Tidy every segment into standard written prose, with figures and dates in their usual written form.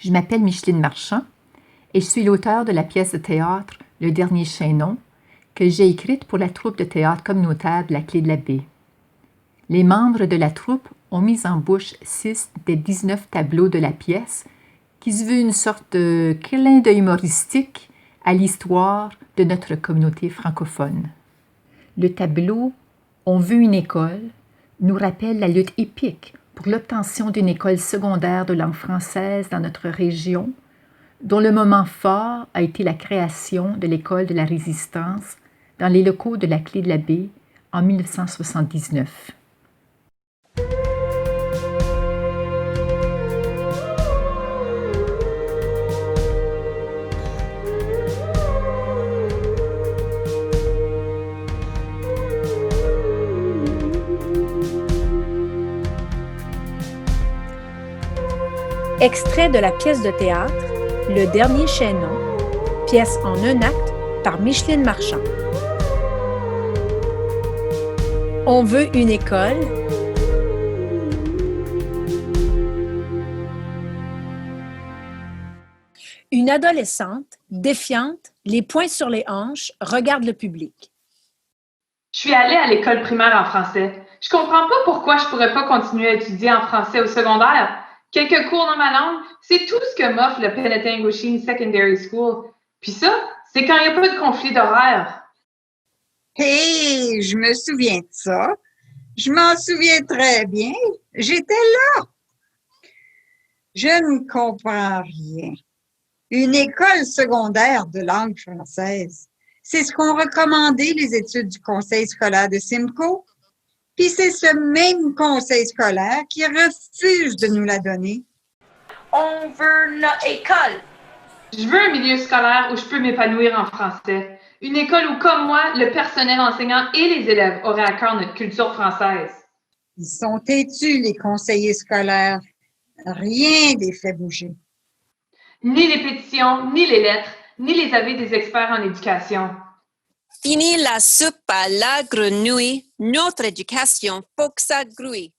Je m'appelle Micheline Marchand et je suis l'auteure de la pièce de théâtre Le Dernier Chaînon que j'ai écrite pour la troupe de théâtre communautaire de la Clé de la Baie. Les membres de la troupe ont mis en bouche 6 des 19 tableaux de la pièce qui se veut une sorte de clin d'œil humoristique à l'histoire de notre communauté francophone. Le tableau « On veut une école » nous rappelle la lutte épique pour l'obtention d'une école secondaire de langue française dans notre région, dont le moment fort a été la création de l'école de la Résistance dans les locaux de la Clé de la Baie en 1979. Extrait de la pièce de théâtre Le Dernier Chaînon, pièce en un acte par Micheline Marchand. On veut une école. Une adolescente, défiante, les poings sur les hanches, regarde le public. Je suis allée à l'école primaire en français. Je comprends pas pourquoi je pourrais pas continuer à étudier en français au secondaire. Quelques cours dans ma langue, c'est tout ce que m'offre le Penetanguishene Secondary School. Puis ça, c'est quand il n'y a pas de conflit d'horaire. Hé, je me souviens de ça. Je m'en souviens très bien. J'étais là. Je ne comprends rien. Une école secondaire de langue française, c'est ce qu'ont recommandé les études du conseil scolaire de Simcoe. Puis c'est ce même conseil scolaire qui refuse de nous la donner. On veut notre école. Je veux un milieu scolaire où je peux m'épanouir en français. Une école où, comme moi, le personnel enseignant et les élèves auraient à cœur notre culture française. Ils sont têtus, les conseillers scolaires. Rien les fait bouger. Ni les pétitions, ni les lettres, ni les avis des experts en éducation. Fini la soupe à la grenouille, notre éducation faut que ça grouille.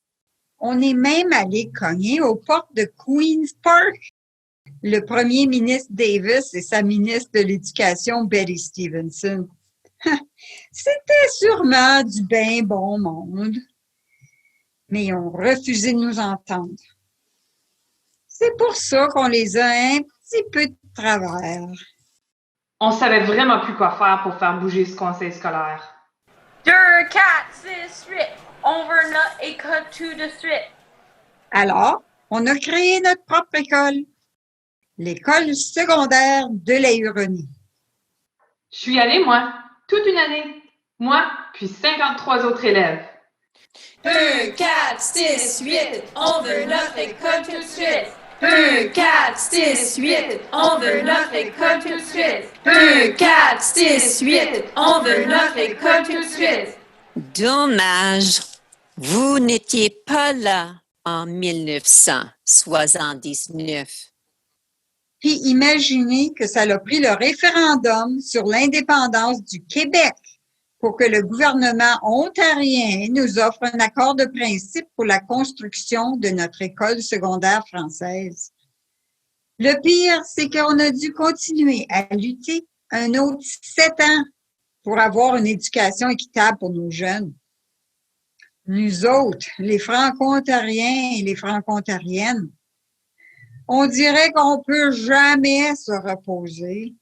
On est même allé cogner aux portes de Queen's Park. Le premier ministre Davis et sa ministre de l'Éducation, Betty Stevenson. C'était sûrement du bien bon monde. Mais ils ont refusé de nous entendre. C'est pour ça qu'on les a un petit peu de travers. On savait vraiment plus quoi faire pour faire bouger ce conseil scolaire. 2, 4, 6, 8. On veut notre école tout de suite. Alors, on a créé notre propre école, l'école secondaire de la Huronie. Je suis allée, moi, toute une année. Moi, puis 53 autres élèves. 2, 4, 6, 8. On veut notre école tout de suite. 2, 4, 6, 8. On veut notre école tout de suite. 2, 4, 6, 8. On veut notre école tout de suite. Dommage, vous n'étiez pas là en 1979. Puis imaginez que ça a pris le référendum sur l'indépendance du Québec pour que le gouvernement ontarien nous offre un accord de principe pour la construction de notre école secondaire française. Le pire, c'est qu'on a dû continuer à lutter un autre 7 ans pour avoir une éducation équitable pour nos jeunes. Nous autres, les Franco-Ontariens et les Franco-Ontariennes, on dirait qu'on peut jamais se reposer.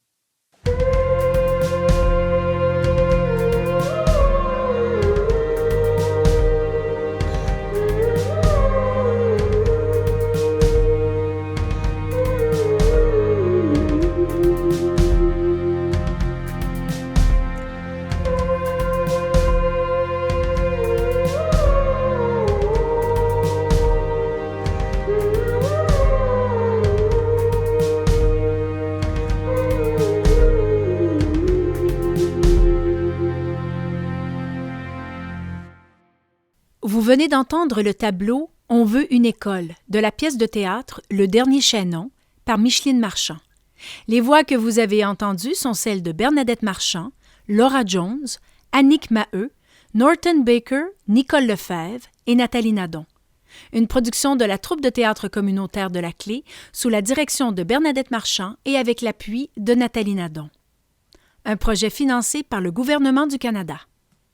Vous venez d'entendre le tableau « On veut une école » de la pièce de théâtre « Le Dernier Chaînon » par Micheline Marchand. Les voix que vous avez entendues sont celles de Bernadette Marchand, Laura Jones, Annick Maheu, Norton Baker, Nicole Lefebvre et Nathalie Nadon. une production de la troupe de théâtre communautaire de la Clé sous la direction de Bernadette Marchand et avec l'appui de Nathalie Nadon. Un projet financé par le gouvernement du Canada.